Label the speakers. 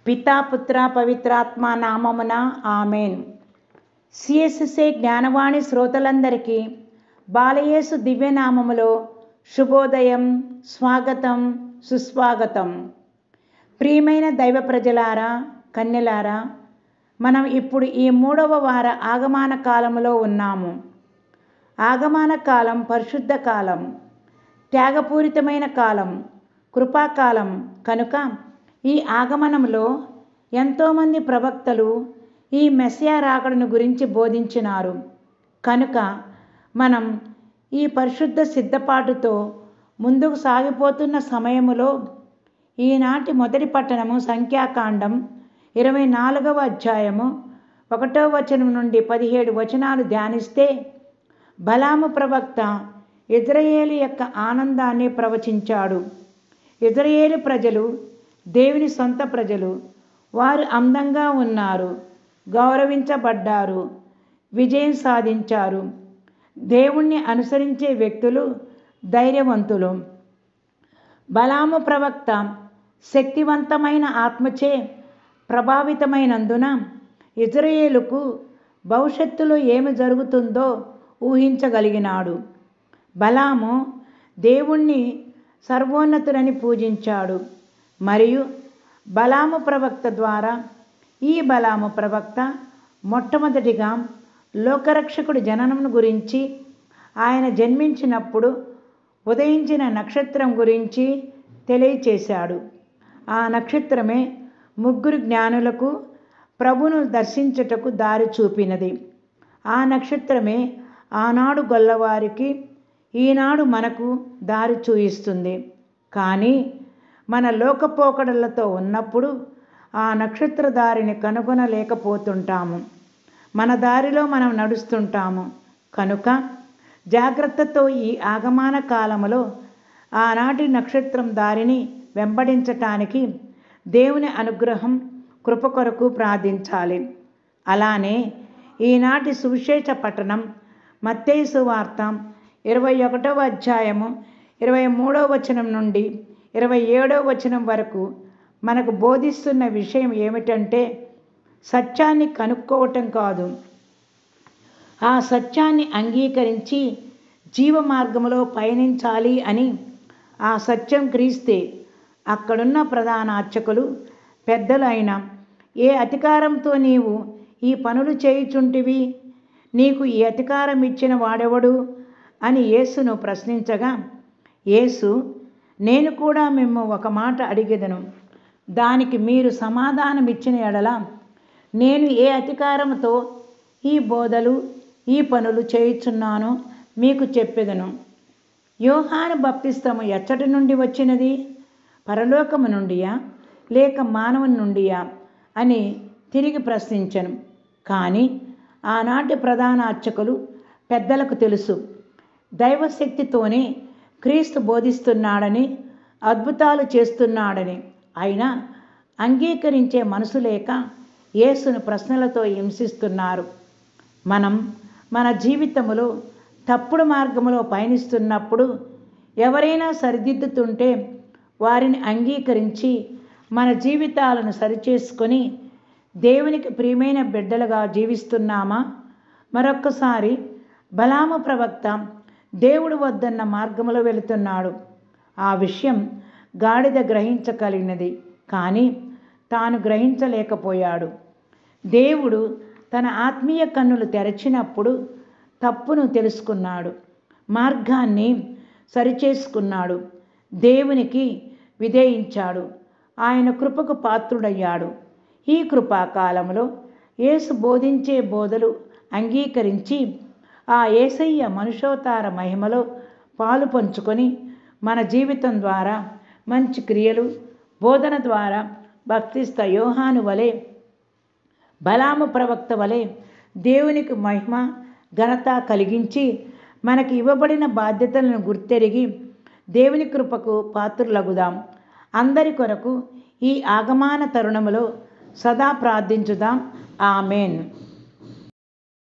Speaker 1: పితా పుత్ర పవిత్రాత్మ నామమున ఆమెన్. సిఎస్ఎస్ఏ జ్ఞానవాణి శ్రోతలందరికీ బాలయేసు దివ్యనామములో శుభోదయం, స్వాగతం, సుస్వాగతం. ప్రియమైన దైవ ప్రజలారా, కన్యలారా, మనం ఇప్పుడు ఈ 3వ వార ఆగమన కాలంలో ఉన్నాము. ఆగమన కాలం పరిశుద్ధ కాలం, త్యాగపూరితమైన కాలం, కృపాకాలం కనుక ఈ ఆగమనంలో ఎంతోమంది ప్రవక్తలు ఈ మెస్సియా రాకడను గురించి బోధించినారు. కనుక మనం ఈ పరిశుద్ధ సిద్ధపాటుతో ముందుకు సాగిపోతున్న సమయములో ఈనాటి మొదటి పట్టణము సంఖ్యాకాండం 24వ అధ్యాయము 1వ వచనం నుండి 17 వచనాలు ధ్యానిస్తే, బలాము ప్రవక్త ఇజ్రాయేలు యొక్క ఆనందాన్ని ప్రవచించాడు. ఇజ్రాయేలు ప్రజలు దేవుని సొంత ప్రజలు. వారు అందంగా ఉన్నారు, గౌరవించబడ్డారు, విజయం సాధించారు. దేవుణ్ణి అనుసరించే వ్యక్తులు ధైర్యవంతులు. బలాము ప్రవక్త శక్తివంతమైన ఆత్మచే ప్రభావితమైనందున ఇజ్రాయేలుకు భవిష్యత్తులో ఏమి జరుగుతుందో ఊహించగలిగినాడు. బలాము దేవుణ్ణి సర్వోన్నతుడని పూజించాడు. మరియు బలాము ప్రవక్త ద్వారా ఈ బలాము ప్రవక్త మొట్టమొదటిగా లోకరక్షకుడి జననం గురించి, ఆయన జన్మించినప్పుడు ఉదయించిన నక్షత్రం గురించి తెలియచేశాడు. ఆ నక్షత్రమే ముగ్గురు జ్ఞానులకు ప్రభును దర్శించుటకు దారి చూపినది. ఆ నక్షత్రమే ఆనాడు గొల్లవారికి, ఈనాడు మనకు దారి చూయిస్తుంది. కానీ మన లోకపోకడలతో ఉన్నప్పుడు ఆ నక్షత్ర దారిని కనుగొనలేకపోతుంటాము. మన దారిలో మనం నడుస్తుంటాము. కనుక జాగ్రత్తతో ఈ ఆగమన కాలములో ఆనాటి నక్షత్రం దారిని వెంబడించటానికి దేవుని అనుగ్రహం, కృప కొరకు ప్రార్థించాలి. అలానే ఈనాటి సువిశేష పట్టణం మత్తయి సువార్త 21వ అధ్యాయము 23వ వచనం నుండి 27వ వచనం వరకు మనకు బోధిస్తున్న విషయం ఏమిటంటే, సత్యాన్ని కనుక్కోవటం కాదు, ఆ సత్యాన్ని అంగీకరించి జీవ మార్గంలో పయనించాలి అని. ఆ సత్యం క్రీస్తే. అక్కడున్న ప్రధాన అర్చకులు, పెద్దలు అయిన, ఏ అధికారంతో నీవు ఈ పనులు చేయుచుంటివి? నీకు ఈ అధికారం ఇచ్చిన వాడెవడు అని యేసును ప్రశ్నించగా, యేసు, నేను కూడా మిమ్ము ఒక మాట అడిగెదను, దానికి మీరు సమాధానం ఇచ్చిన ఎడల నేను ఏ అధికారంతో ఈ బోధలు, ఈ పనులు చేయుచున్నానో మీకు చెప్పెదను. యోహాను బప్తిస్తము ఎచ్చటి నుండి వచ్చినది? పరలోకము నుండియా లేక మానవుని నుండియా అని తిరిగి ప్రశ్నించెను. కానీ ఆనాటి ప్రధాన అర్చకులు, పెద్దలకు తెలుసు, దైవశక్తితోనే క్రీస్తు బోధిస్తున్నాడని, అద్భుతాలు చేస్తున్నాడని. అయినా అంగీకరించే మనసు లేక యేసును ప్రశ్నలతో హింసిస్తున్నారు. మనం మన జీవితంలో తప్పుడు మార్గంలో పయనిస్తున్నప్పుడు ఎవరైనా సరిదిద్దుతుంటే వారిని అంగీకరించి మన జీవితాలను సరిచేసుకొని దేవునికి ప్రియమైన బిడ్డలుగా జీవిస్తున్నామా? మరొక్కసారి బలాము ప్రవక్త దేవుడు వద్దన్న మార్గంలో వెళుతున్నాడు. ఆ విషయం గాడిద గ్రహించగలిగినది, కానీ తాను గ్రహించలేకపోయాడు. దేవుడు తన ఆత్మీయ కన్నులు తెరచినప్పుడు తప్పును తెలుసుకున్నాడు, మార్గాన్ని సరిచేసుకున్నాడు, దేవునికి విధేయించాడు, ఆయన కృపకు పాత్రుడయ్యాడు. ఈ కృపాకాలంలో యేసు బోధించే బోధలు అంగీకరించి ఆ యేసయ్య మనుషోతార మహిమలో పాలు పంచుకొని మన జీవితం ద్వారా, మంచి క్రియలు, బోధన ద్వారా బప్తిస్త యోహాను వలె, బలాము ప్రవక్త వలె దేవునికి మహిమ, ఘనత కలిగించి మనకి ఇవ్వబడిన బాధ్యతలను గుర్తెరిగి దేవుని కృపకు పాత్రులగుదాం. అందరి కొరకు ఈ ఆగమన తరుణములో సదా ప్రార్థించుదాం. ఆమెన్.